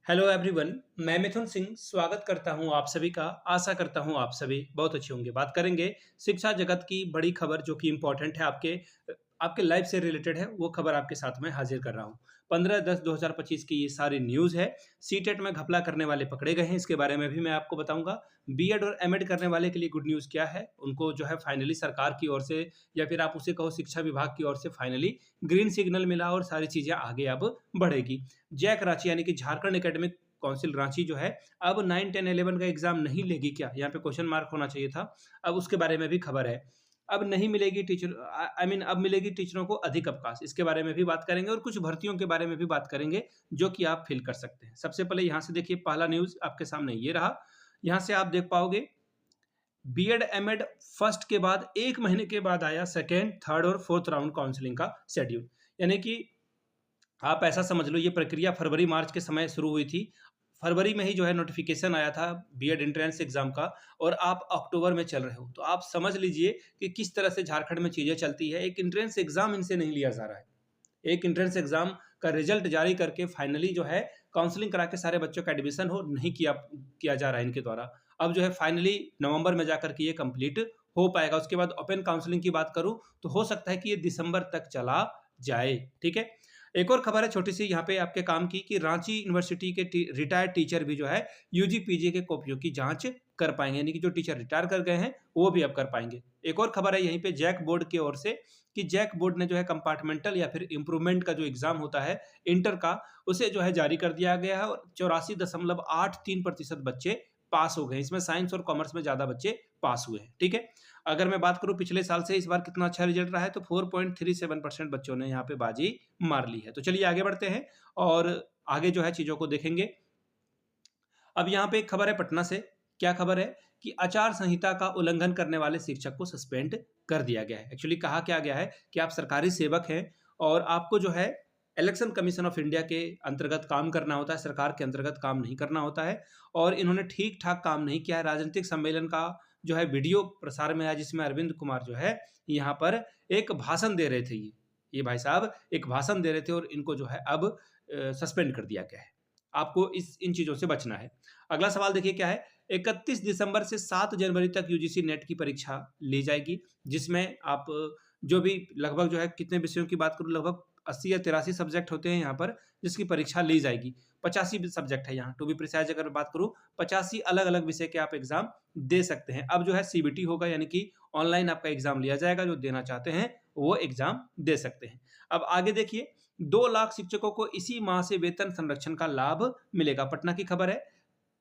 Hello everyone. मैं मिथुन सिंह स्वागत करता हूं आप सभी का। आशा करता हूं आप सभी बहुत अच्छे होंगे। बात करेंगे शिक्षा जगत की बड़ी खबर जो कि इम्पोर्टेंट है, आपके लाइफ से रिलेटेड है। वो खबर आपके साथ में हाजिर कर रहा हूं। 15/10/2025 की ये सारी न्यूज़ है। सीटेट में घपला करने वाले पकड़े गए हैं, इसके बारे में भी मैं आपको बताऊंगा। बीएड और एमएड करने वाले के लिए गुड न्यूज़ क्या है, उनको जो है फाइनली सरकार की ओर से या फिर आप उसे कहो शिक्षा विभाग की ओर से फाइनली ग्रीन सिग्नल मिला और सारी चीज़ें आगे अब बढ़ेगी। जैक रांची यानी कि झारखंड एकेडमिक काउंसिल रांची जो है अब 9, 10, 11 का एग्जाम नहीं लेगी क्या? यहाँ पे क्वेश्चन मार्क होना चाहिए था। अब उसके बारे में भी खबर है। अब नहीं मिलेगी टीचर आई मीन अब मिलेगी टीचरों को अधिक अवकाश। इसके बारे में भी बात करेंगे और कुछ भर्तियों के बारे में भी बात करेंगे जो कि आप फिल कर सकते हैं। सबसे पहले यहाँ से देखिए, पहला न्यूज़ आपके सामने ये रहा। यहाँ से आप देख पाओगे बीएड एमएड फर्स्ट के बाद 1 महीने के बाद आया सेकेंड, थर्ड और फोर्थ राउंड काउंसलिंग का शेड्यूल। यानी कि आप ऐसा समझ लो, ये प्रक्रिया फरवरी मार्च के समय शुरू हुई थी। फरवरी में ही जो है नोटिफिकेशन आया था बीएड एंट्रेंस एग्जाम का, और आप अक्टूबर में चल रहे हो, तो आप समझ लीजिए कि किस तरह से झारखंड में चीजें चलती है। एक एंट्रेंस एग्जाम इनसे नहीं लिया जा रहा है। एक एंट्रेंस एग्जाम का रिजल्ट जारी करके फाइनली जो है काउंसलिंग करा के सारे बच्चों का एडमिशन हो नहीं किया किया जा रहा है इनके द्वारा। अब जो है फाइनली नवंबर में जाकर के ये कंप्लीट हो पाएगा। उसके बाद ओपन काउंसलिंग की बात करूं तो हो सकता है कि ये दिसंबर तक चला जाए। ठीक है। एक और खबर है छोटी सी यहाँ पे आपके काम की, कि रांची यूनिवर्सिटी के रिटायर्ड टीचर भी जो है यूजी पीजी के कॉपियों की जांच कर पाएंगे। यानी कि जो टीचर रिटायर कर गए हैं वो भी अब कर पाएंगे। एक और खबर है यहीं पे जैक बोर्ड की ओर से, कि जैक बोर्ड ने जो है कंपार्टमेंटल या फिर इम्प्रूवमेंट का जो एग्जाम होता है इंटर का, उसे जो है जारी कर दिया गया है और 84.83% बच्चे पास हो गए। इसमें साइंस और कॉमर्स में ज्यादा बच्चे पास हुए हैं। ठीक है। अगर मैं बात करूं पिछले साल से इस बार कितना अच्छा रिजल्ट रहा है, तो 4.37% बच्चों ने यहाँ पे बाजी मार ली है। तो चलिए आगे बढ़ते हैं और आगे जो है चीजों को देखेंगे। अब यहाँ पे एक खबर है पटना से। क्या खबर है कि आचार संहिता का उल्लंघन करने वाले शिक्षक को सस्पेंड कर दिया गया है। एक्चुअली कहा क्या गया है कि आप सरकारी सेवक हैं और आपको जो है इलेक्शन कमीशन ऑफ इंडिया के अंतर्गत काम करना होता है, सरकार के अंतर्गत काम नहीं करना होता है। और इन्होंने ठीक ठाक काम नहीं किया है। राजनीतिक सम्मेलन का जो है वीडियो प्रसार में आया, जिसमें अरविंद कुमार जो है यहाँ पर एक भाषण दे रहे थे। ये भाई साहब एक भाषण दे रहे थे और इनको जो है अब सस्पेंड कर दिया गया है। आपको इन चीजों से बचना है। अगला सवाल देखिए क्या है। 31 दिसंबर से 7 जनवरी तक यूजीसी नेट की परीक्षा ली जाएगी, जिसमें आप जो भी लगभग जो है कितने विषयों की बात करूं, लगभग 80 या 83 सब्जेक्ट होते हैं यहाँ पर, जिसकी परीक्षा ली जाएगी। 85 सब्जेक्ट है यहाँ, टू बी प्रिसाइज अगर बात करूं 85 अलग अलग विषय के आप एग्जाम दे सकते हैं। अब जो है सीबीटी होगा, यानी कि ऑनलाइन आपका एग्जाम लिया जाएगा। जो देना चाहते हैं वो एग्जाम दे सकते हैं। अब आगे देखिए, 2 लाख शिक्षकों को इसी माह से वेतन संरक्षण का लाभ मिलेगा। पटना की खबर है।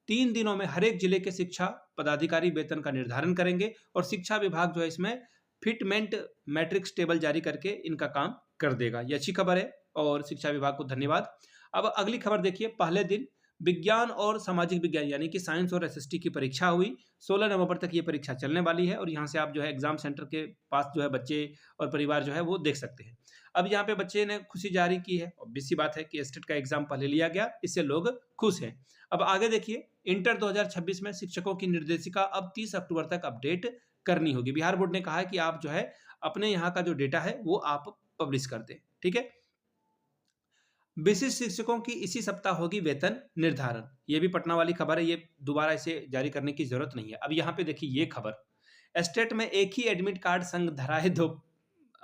3 दिनों में हर एक जिले के शिक्षा पदाधिकारी वेतन का निर्धारण करेंगे और शिक्षा विभाग जो है इसमें फिटमेंट मैट्रिक्स टेबल जारी करके इनका काम कर देगा। ये अच्छी खबर है और शिक्षा विभाग को धन्यवाद। अब अगली खबर देखिए। पहले दिन विज्ञान और सामाजिक विज्ञान यानी कि साइंस और एसएसटी की परीक्षा हुई। 16 नवंबर तक ये परीक्षा चलने वाली है और यहाँ से आप जो है एग्जाम सेंटर के पास जो है बच्चे और परिवार जो है वो देख सकते हैं। अब यहाँ पे बच्चे ने खुशी जारी की है। ऑब्वियस सी बात है कि स्टेट का एग्जाम पहले लिया गया, इससे लोग खुश हैं। अब आगे देखिए, इंटर 2026 में शिक्षकों की निर्देशिका अब 30 अक्टूबर तक अपडेट करनी होगी। बिहार बोर्ड ने कहा है कि आप जो है अपने यहाँ का जो डेटा है वो आप पब्लिश कर दें। ठीक है। विशिष्ट शिक्षकों की इसी सप्ताह होगी वेतन निर्धारण। ये भी पटना वाली खबर है, ये दोबारा इसे जारी करने की जरूरत नहीं है। अब यहाँ पे देखिए ये खबर, स्टेट में एक ही एडमिट कार्ड संग धराए दो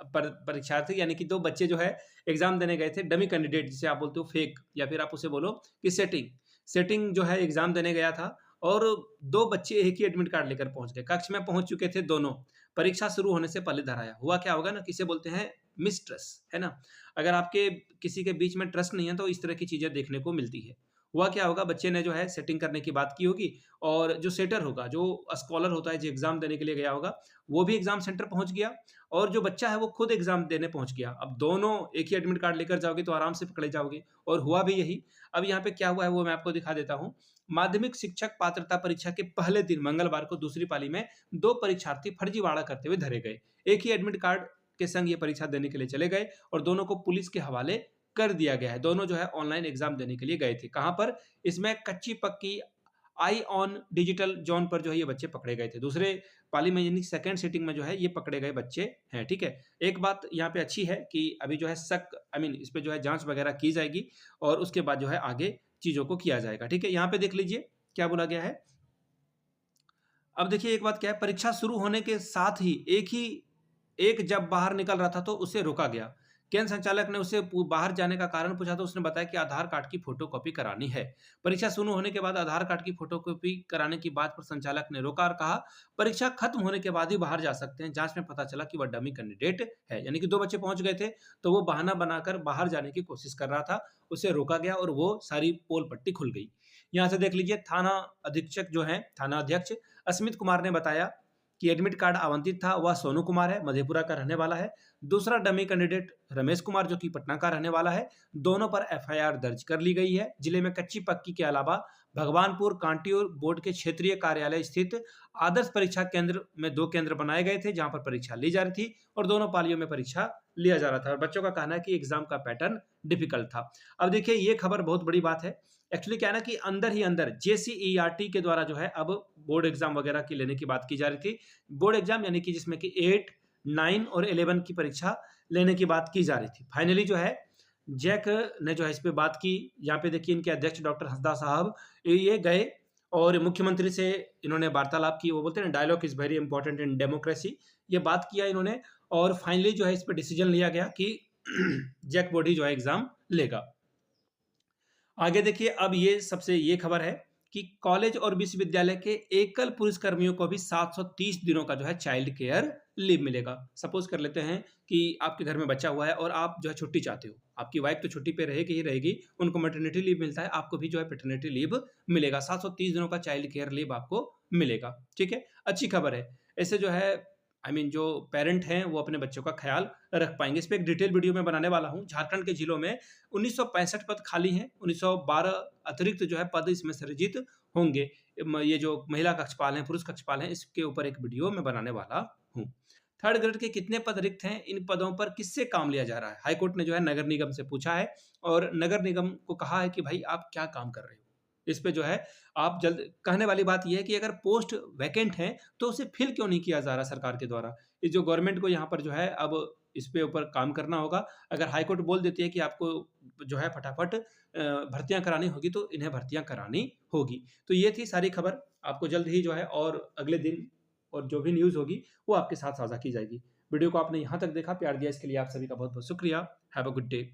परीक्षार्थी, यानी कि 2 बच्चे जो है एग्जाम देने गए थे। डमी कैंडिडेट जिसे आप बोलते हो, फेक, या फिर आप उसे बोलो कि सेटिंग जो है एग्जाम देने गया था और 2 बच्चे एक ही एडमिट कार्ड लेकर पहुंच गए। कक्ष में पहुंच चुके थे दोनों, परीक्षा शुरू होने से पहले धराया। हुआ क्या होगा ना, किसे बोलते हैं मिसट्रस्ट, है ना। अगर आपके किसी के बीच में ट्रस्ट नहीं है तो इस तरह की चीजें देखने को मिलती है। हुआ क्या होगा, बच्चे ने जो है सेटिंग करने की बात की होगी और जो सेटर होगा, जो स्कॉलर होता है जो एग्जाम देने के लिए गया होगा, वो भी एग्जाम सेंटर पहुंच गया और जो बच्चा है वो खुद एग्जाम देने पहुंच गया। अब दोनों एक ही एडमिट कार्ड लेकर जाओगे तो आराम से पकड़े जाओगे, और हुआ भी यही। अब यहाँ पे क्या हुआ है वो मैं आपको दिखा देता हूँ। माध्यमिक शिक्षक पात्रता परीक्षा के पहले दिन मंगलवार को दूसरी पाली में 2 परीक्षार्थी फर्जीवाड़ा करते हुए धरे गए। एक ही एडमिट कार्ड के संग ये परीक्षा देने के लिए चले गए और दोनों को पुलिस के हवाले कर दिया गया है। दोनों जो है ऑनलाइन एग्जाम देने के लिए गए थे। कहां पर, इसमें कच्ची पक्की आई ऑन डिजिटल जोन पर जो है ये बच्चे पकड़े गए थे। दूसरे पाली में यानी सेकंड सिटिंग में जो है ये पकड़े गए बच्चे हैं। ठीक है। एक बात यहाँ पे अच्छी है कि अभी जो है इस पे जो है जांच वगैरह की जाएगी और उसके बाद जो है आगे चीज़ों को किया जाएगा। ठीक है, यहाँ पे देख लीजिए क्या बोला गया है। अब देखिए एक बात क्या है, परीक्षा शुरू होने के साथ ही एक जब बाहर निकल रहा था तो उसे रोका गया। केंद्र संचालक ने उससे बाहर जाने का कारण पूछा तो उसने बताया कि आधार कार्ड की फोटोकॉपी करानी है। परीक्षा शुरू होने के बाद आधार कार्ड की फोटोकॉपी कराने की बात पर संचालक ने रोका और कहा परीक्षा खत्म होने के बाद ही बाहर जा सकते हैं। जांच में पता चला कि वह डमी कैंडिडेट है, यानी कि दो बच्चे पहुंच गए थे तो वो बहाना बनाकर बाहर जाने की कोशिश कर रहा था, उसे रोका गया और वो सारी पोल पट्टी खुल गई। यहाँ से देख लीजिए थाना अधीक्षक जो है, थाना अध्यक्ष अस्मित कुमार ने बताया कि एडमिट कार्ड आवंटित था वह सोनू कुमार है, मधेपुरा का रहने वाला है। दूसरा डमी कैंडिडेट रमेश कुमार जो कि पटना का रहने वाला है। दोनों पर एफआईआर दर्ज कर ली गई है। जिले में कच्ची पक्की के अलावा भगवानपुर कांटीपुर बोर्ड के क्षेत्रीय कार्यालय स्थित आदर्श परीक्षा केंद्र में 2 केंद्र बनाए गए थे जहां पर परीक्षा ली जा रही थी और दोनों पालियों में परीक्षा लिया जा रहा था। और बच्चों का कहना है कि एग्जाम का पैटर्न डिफिकल्ट था। अब देखिए ये खबर बहुत बड़ी बात है। एक्चुअली क्या है ना कि अंदर ही अंदर जेसीईआरटी के द्वारा जो है अब बोर्ड एग्जाम वगैरह की लेने की बात की जा रही थी। बोर्ड एग्जाम यानी कि जिसमें कि 8, 9 और 11 की परीक्षा लेने की बात की जा रही थी। फाइनली जो है जैक ने जो है इस पे बात की। यहाँ पे देखिए इनके अध्यक्ष डॉक्टर हंसदा साहब ये गए और मुख्यमंत्री से इन्होंने वार्तालाप की। वो बोलते हैं dialogue is very important in democracy, ये बात किया इन्होंने और फाइनली जो है इस पर डिसीजन लिया गया कि जैक बोर्ड ही जो है एग्जाम लेगा। आगे देखिए अब ये खबर है कि कॉलेज और विश्वविद्यालय के एकल पुलिसकर्मियों को भी 730 दिनों का जो है चाइल्ड केयर लीव मिलेगा। सपोज कर लेते हैं कि आपके घर में बच्चा हुआ है और आप जो है छुट्टी चाहते हो, आपकी वाइफ तो छुट्टी पे रहेगी ही रहेगी, उनको मैटरनिटी लीव मिलता है, आपको भी जो है पैटर्निटी लीव मिलेगा। 730 दिनों का चाइल्ड केयर लीव आपको मिलेगा। ठीक है, अच्छी खबर है। ऐसे जो है जो पेरेंट हैं वो अपने बच्चों का ख्याल रख पाएंगे। इस पे एक डिटेल वीडियो मैं बनाने वाला हूँ। झारखंड के जिलों में 1965 पद खाली हैं, 1912 अतिरिक्त जो है पद इसमें सृजित होंगे। ये जो महिला कक्षपाल हैं, पुरुष कक्षपाल हैं, इसके ऊपर एक वीडियो मैं बनाने वाला हूँ। थर्ड ग्रेड के कितने पद रिक्त हैं, इन पदों पर किससे काम लिया जा रहा है? हाईकोर्ट ने जो है नगर निगम से पूछा है और नगर निगम को कहा है कि भाई आप क्या काम कर रहे हो, इस पे जो है आप जल्द। कहने वाली बात यह है कि अगर पोस्ट वैकेंट है तो उसे फिल क्यों नहीं किया जा रहा सरकार के द्वारा? ये जो गवर्नमेंट को यहाँ पर जो है अब इस पे ऊपर काम करना होगा। अगर हाईकोर्ट बोल देती है कि आपको जो है फटाफट भर्तियां करानी होगी तो इन्हें भर्तियां करानी होगी। तो ये थी सारी खबर। आपको जल्द ही जो है और अगले दिन और जो भी न्यूज़ होगी वो आपके साथ साझा की जाएगी। वीडियो को आपने यहाँ तक देखा, प्यार दिया, इसके लिए आप सभी का बहुत बहुत शुक्रिया। Have a good day.